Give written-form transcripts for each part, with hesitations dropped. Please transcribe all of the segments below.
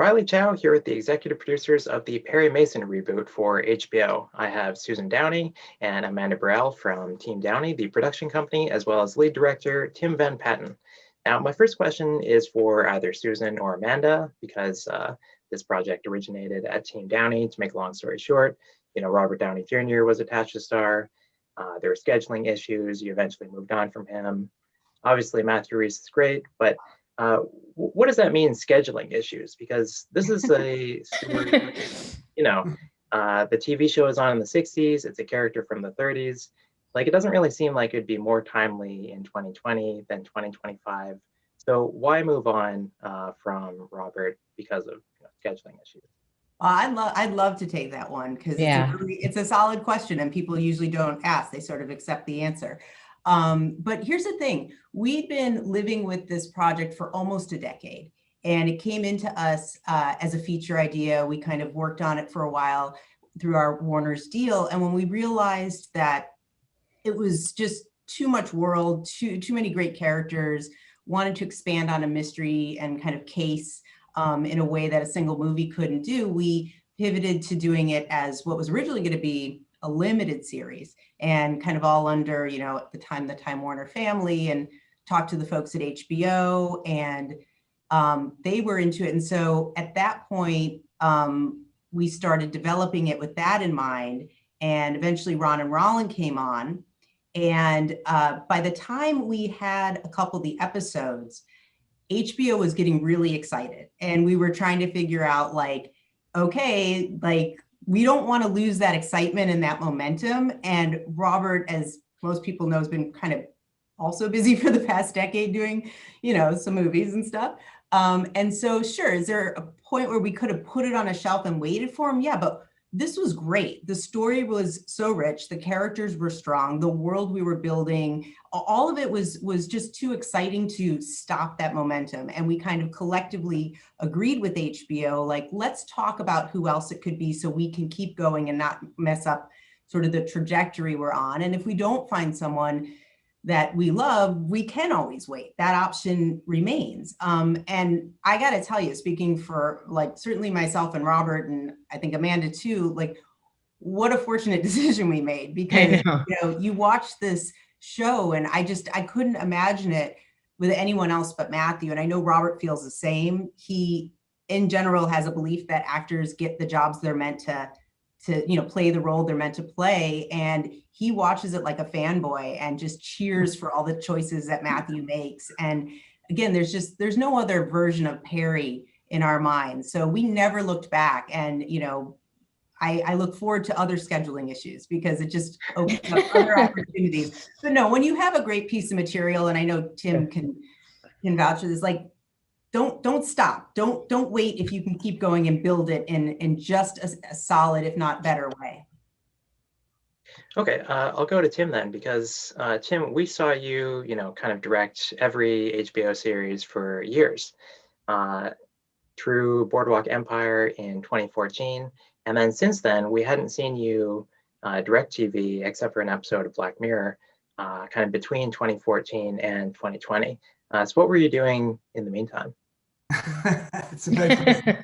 Riley Chow here with the executive producers of the Perry Mason reboot for HBO. I have Susan Downey and Amanda Burrell from Team Downey, the production company, as well as lead director Tim Van Patten. Now, my first question is for either Susan or Amanda, because this project originated at Team Downey. To make a long story short, Robert Downey Jr. was attached to star. There were scheduling issues. You eventually moved on from him. Obviously, Matthew Rhys is great, but what does that mean, scheduling issues? Because this is a story, the TV show is on in the 60s. It's a character from the 30s. Like, it doesn't really seem like it'd be more timely in 2020 than 2025. So why move on from Robert because of scheduling issues? I'd love to take that one because it's a solid question and people usually don't ask. They sort of accept the answer. But here's the thing. We've been living with this project for almost a decade, and it came into us as a feature idea. We kind of worked on it for a while through our Warner's deal. And when we realized that it was just too much world, too many great characters, wanted to expand on a mystery and kind of case in a way that a single movie couldn't do, we pivoted to doing it as what was originally going to be a limited series and kind of all under, at the time, the Time Warner family, and talked to the folks at HBO, and they were into it. And so at that point, we started developing it with that in mind. And eventually Ron and Rollin came on. And by the time we had a couple of the episodes, HBO was getting really excited. And we were trying to figure out we don't want to lose that excitement and that momentum. And Robert, as most people know, has been kind of also busy for the past decade doing, some movies and stuff. And so, sure, is there a point where we could have put it on a shelf and waited for him? Yeah, but this was great. The story was so rich. The characters were strong. The world we were building, all of it was just too exciting to stop that momentum. And we kind of collectively agreed with HBO, let's talk about who else it could be so we can keep going and not mess up sort of the trajectory we're on. And if we don't find someone that we love, we can always wait. That option remains. And I got to tell you, speaking for certainly myself and Robert, and I think Amanda too, what a fortunate decision we made, because you watch this show and I couldn't imagine it with anyone else but Matthew. And I know Robert feels the same. He, in general, has a belief that actors get the jobs they're meant to play the role they're meant to play. And he watches it like a fanboy and just cheers for all the choices that Matthew makes. And again, there's no other version of Perry in our minds. So we never looked back. And, I look forward to other scheduling issues because it just opens up other opportunities. But no, when you have a great piece of material, and I know Tim can vouch for this, don't stop. Don't wait if you can keep going and build it in just a solid, if not better way. Okay, I'll go to Tim then, because Tim, we saw you, kind of direct every HBO series for years, through Boardwalk Empire in 2014. And then since then, we hadn't seen you direct TV except for an episode of Black Mirror, kind of between 2014 and 2020. So what were you doing in the meantime? It's a very question.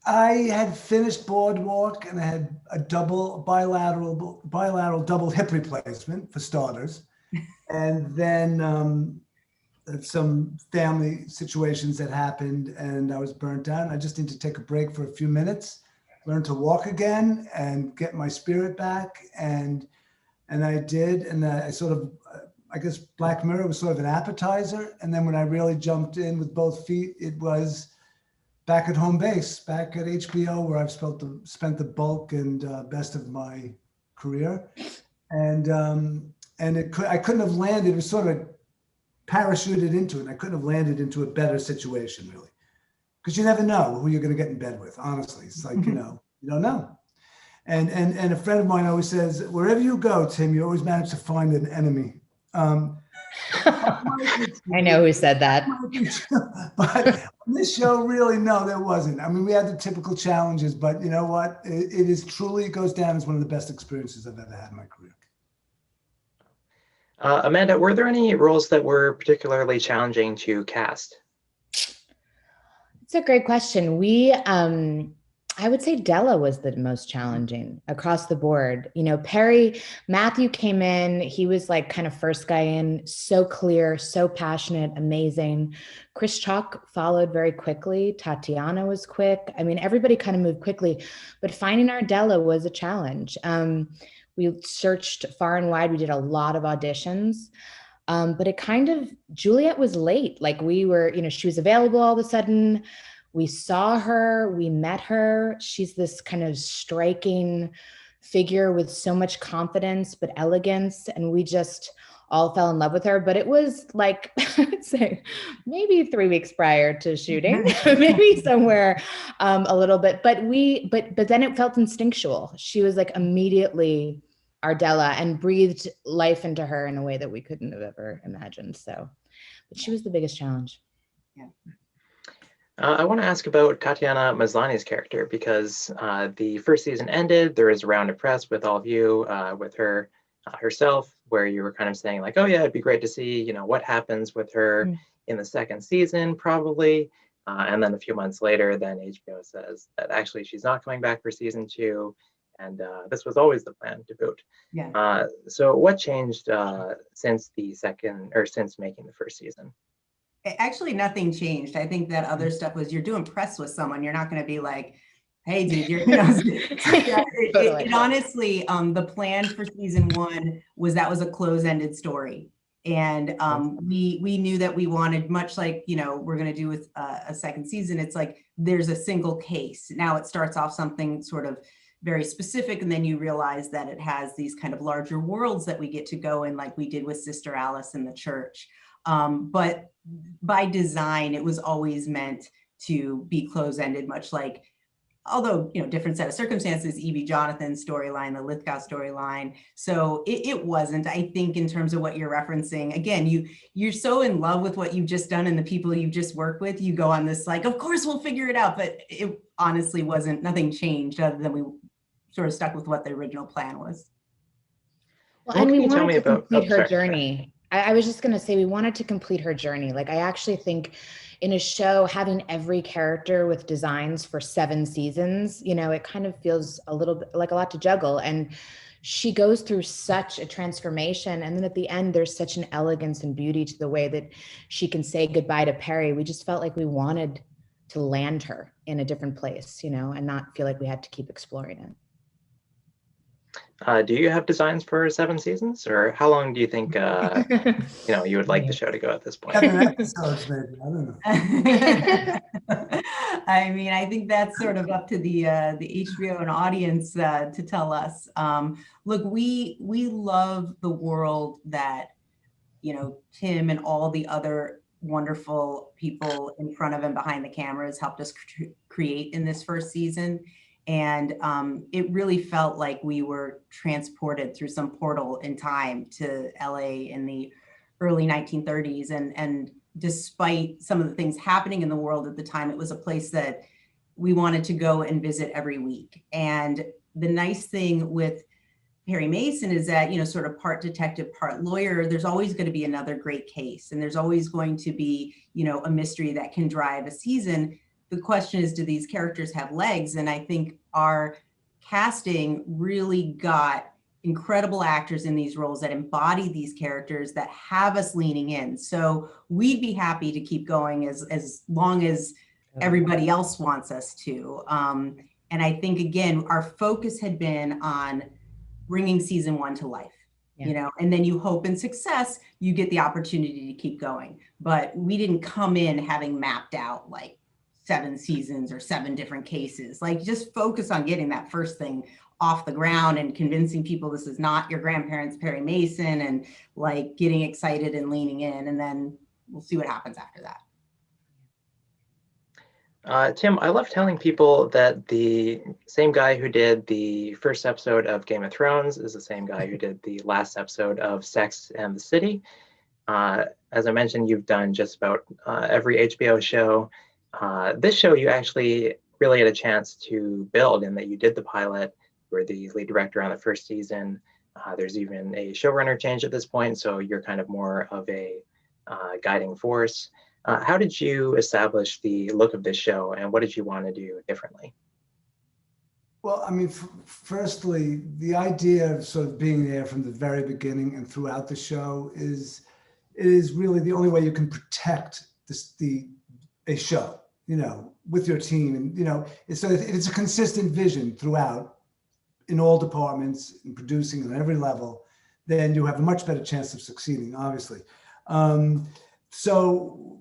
I had finished Boardwalk and I had a bilateral double hip replacement, for starters. And then some family situations that happened and I was burnt out. I just need to take a break for a few minutes, learn to walk again and get my spirit back. And I did. And I sort of, I guess Black Mirror was sort of an appetizer. And then when I really jumped in with both feet, it was back at home base, back at HBO, where I've spent the bulk and best of my career. And I couldn't have landed, it was sort of parachuted into it. I couldn't have landed into a better situation, really. Because you never know who you're going to get in bed with, honestly. It's like, you don't know. And a friend of mine always says, wherever you go, Tim, you always manage to find an enemy. I know who said that. But on this show, really, no, there wasn't. I mean, we had the typical challenges, but you know what? It goes down as one of the best experiences I've ever had in my career. Amanda, were there any roles that were particularly challenging to cast? It's a great question. I would say Della was the most challenging across the board. You know, Matthew came in, he was like kind of first guy in, so clear, so passionate, amazing. Chris Chalk followed very quickly. Tatiana was quick. I mean, everybody kind of moved quickly, but finding our Della was a challenge. We searched far and wide. We did a lot of auditions. But it kind of, Juliet was late. Like we were, you know, she was available all of a sudden. We saw her, we met her. She's this kind of striking figure with so much confidence, but elegance. And we just all fell in love with her. But it was like, I'd say maybe 3 weeks prior to shooting, maybe somewhere a little bit. But then it felt instinctual. She was like immediately our Della and breathed life into her in a way that we couldn't have ever imagined. So, but she was the biggest challenge. Yeah. I want to ask about Tatiana Maslany's character because the first season ended. There was a round of press with all of you, with her herself, where you were kind of saying like, oh yeah, it'd be great to see, you know, what happens with her in the second season, probably. And then a few months later, then HBO says that actually she's not coming back for season 2. And this was always the plan to boot. Yeah. So what changed since making the first season? Actually, nothing changed. I think that other stuff was you're doing press with someone. You're not going to be like, hey, dude, you're, you know, it honestly, the plan for season 1 was that was a close-ended story. And we knew that we wanted, much like, you know, we're going to do with a second season. It's like there's a single case. Now it starts off something sort of very specific, and then you realize that it has these kind of larger worlds that we get to go in, like we did with Sister Alice in the church. But by design, it was always meant to be close-ended, much like, although, you know, different set of circumstances, Evie Jonathan's storyline, the Lithgow storyline. So it wasn't, I think, in terms of what you're referencing, again, you're so in love with what you've just done and the people you've just worked with, you go on this like, of course we'll figure it out, but it honestly wasn't, nothing changed other than we sort of stuck with what the original plan was. Well, and we wanted to complete her journey. I was just going to say, we wanted to complete her journey. Like, I actually think in a show, having every character with designs for 7 seasons, you know, it kind of feels a little bit like a lot to juggle. And she goes through such a transformation. And then at the end, there's such an elegance and beauty to the way that she can say goodbye to Perry. We just felt like we wanted to land her in a different place, you know, and not feel like we had to keep exploring it. Do you have designs for 7 seasons, or how long do you think you know, you would like the show to go at this point? 7 episodes, maybe. I don't know. I mean, I think that's sort of up to the HBO and audience to tell us. Look, we love the world that, you know, Tim and all the other wonderful people in front of and behind the cameras helped us create in this first season. And it really felt like we were transported through some portal in time to LA in the early 1930s. And despite some of the things happening in the world at the time, it was a place that we wanted to go and visit every week. And the nice thing with Perry Mason is that, you know, sort of part detective, part lawyer, there's always going to be another great case. And there's always going to be, you know, a mystery that can drive a season. The question is, do these characters have legs? And I think our casting really got incredible actors in these roles that embody these characters, that have us leaning in. So we'd be happy to keep going as long as everybody else wants us to. And I think, again, our focus had been on bringing season 1 to life. Yeah. You know, and then you hope in success, you get the opportunity to keep going. But we didn't come in having mapped out like 7 seasons or 7 different cases. Like, just focus on getting that first thing off the ground and convincing people this is not your grandparents' Perry Mason, and like getting excited and leaning in, and then we'll see what happens after that. Tim, I love telling people that the same guy who did the first episode of Game of Thrones is the same guy who did the last episode of Sex and the City. As I mentioned, you've done just about every HBO show. This show you actually really had a chance to build, in that you did the pilot, you were the lead director on the first season. There's even a showrunner change at this point, so you're kind of more of a guiding force. How did you establish the look of this show, and what did you want to do differently? Well, I mean, firstly, the idea of sort of being there from the very beginning and throughout the show is really the only way you can protect a show, with your team, and so if it's a consistent vision throughout in all departments, in producing at every level, then you have a much better chance of succeeding, obviously. So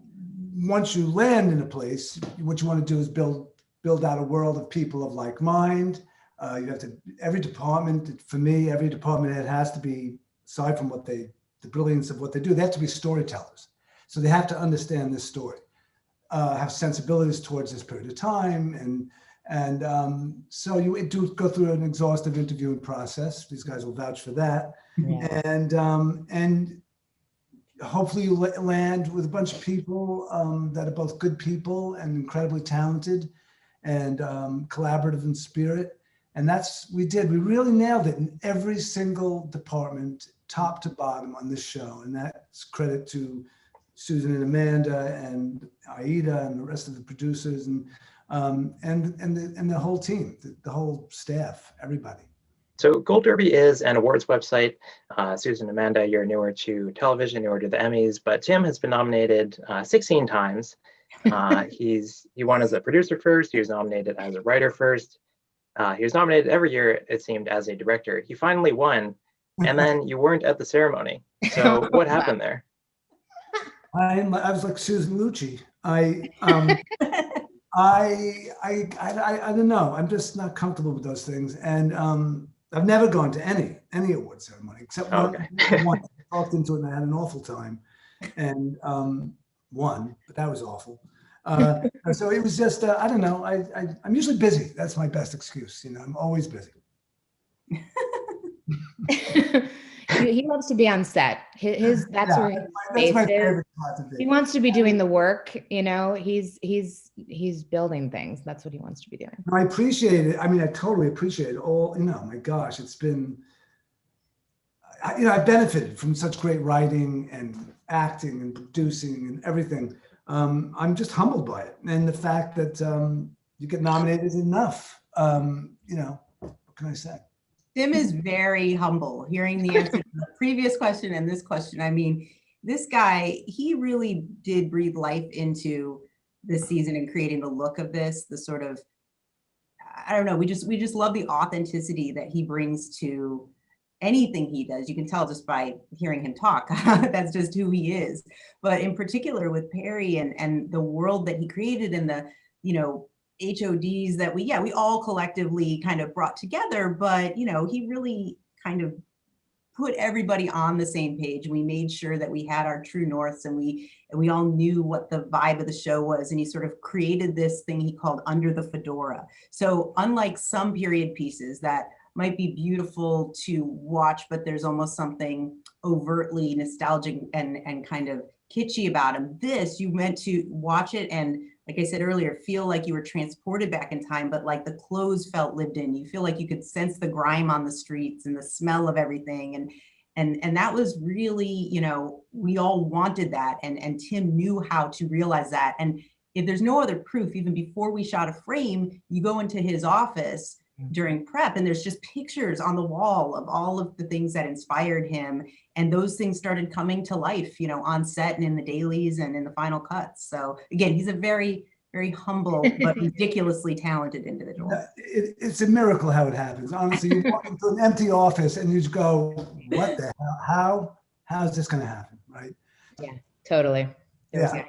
once you land in a place, what you want to do is build out a world of people of like mind. You have to, every department, for me, every department head has to be, aside from the brilliance of what they do, they have to be storytellers. So they have to understand this story, have sensibilities towards this period of time. And so you do go through an exhaustive interviewing process. These guys will vouch for that. Yeah. And hopefully you land with a bunch of people that are both good people and incredibly talented and collaborative in spirit. And we really nailed it in every single department, top to bottom on this show. And that's credit to Susan and Amanda and Aida and the rest of the producers and the whole team, the whole staff, everybody. So Gold Derby is an awards website. Susan and Amanda, you're newer to television, newer to the Emmys, but Tim has been nominated 16 times. He won as a producer first. He was nominated as a writer first. He was nominated every year, it seemed, as a director. He finally won, and then you weren't at the ceremony. So what happened there? I was like Susan Lucci. I don't know. I'm just not comfortable with those things, and I've never gone to any award ceremony except one. I walked into it and I had an awful time, and won, but that was awful. So it was just I don't know. I'm usually busy. That's my best excuse. I'm always busy. He loves to be on set. That's where his space is. He wants to be doing the work. He's building things. That's what he wants to be doing. I appreciate it. I mean, I totally appreciate it. All my gosh, it's been. I've benefited from such great writing and acting and producing and everything. I'm just humbled by it, and the fact that you get nominated is enough. What can I say? Tim is very humble. Hearing the answer to the previous question and this question, I mean, this guy, he really did breathe life into this season and creating the look of this, the sort of, I don't know, we just love the authenticity that he brings to anything he does. You can tell just by hearing him talk. That's just who he is. But in particular with Perry and the world that he created and the, HODs that we all collectively kind of brought together, but he really kind of put everybody on the same page. We made sure that we had our true norths and we all knew what the vibe of the show was. And he sort of created this thing he called Under the Fedora. So unlike some period pieces that might be beautiful to watch, but there's almost something overtly nostalgic and kind of kitschy about him, this, you meant to watch it and, like I said earlier, feel like you were transported back in time, but like the clothes felt lived in. You feel like you could sense the grime on the streets and the smell of everything. And that was really, we all wanted that. And Tim knew how to realize that. And if there's no other proof, even before we shot a frame, you go into his office during prep and there's just pictures on the wall of all of the things that inspired him. And those things started coming to life, on set and in the dailies and in the final cuts. So again, he's a very, very humble, but ridiculously talented individual. It's a miracle how it happens. Honestly, you walk into an empty office and you just go, what the hell? How is this going to happen? Right? Yeah, totally. Yeah.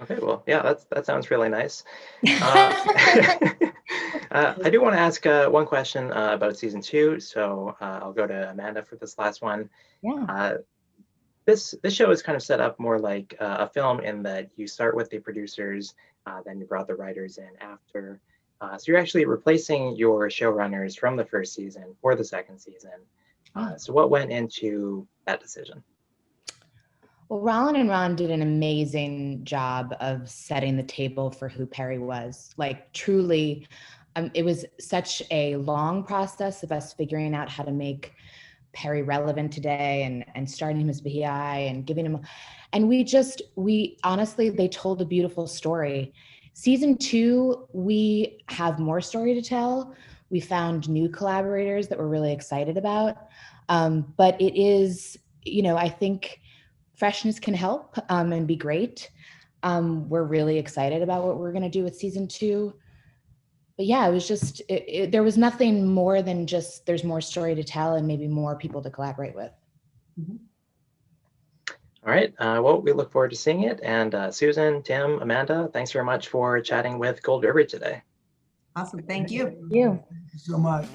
Okay, well, yeah, that sounds really nice. I do want to ask one question about season 2, so I'll go to Amanda for this last one. Yeah. This show is kind of set up more like a film in that you start with the producers, then you brought the writers in after. So you're actually replacing your showrunners from the first season for the second season. So what went into that decision? Well, Rollin and Ron did an amazing job of setting the table for who Perry was. Like truly, it was such a long process of us figuring out how to make Perry relevant today and starting him as BI and giving him, and we honestly, they told a beautiful story. Season 2, we have more story to tell. We found new collaborators that we're really excited about. But it is, I think freshness can help and be great. We're really excited about what we're going to do with season 2. But yeah, it was just, there was nothing more than just there's more story to tell and maybe more people to collaborate with. Mhm. All right. Well, we look forward to seeing it. And Susan, Tim, Amanda, thanks very much for chatting with Gold River today. Awesome. Thank you. Thank you. Thank you so much.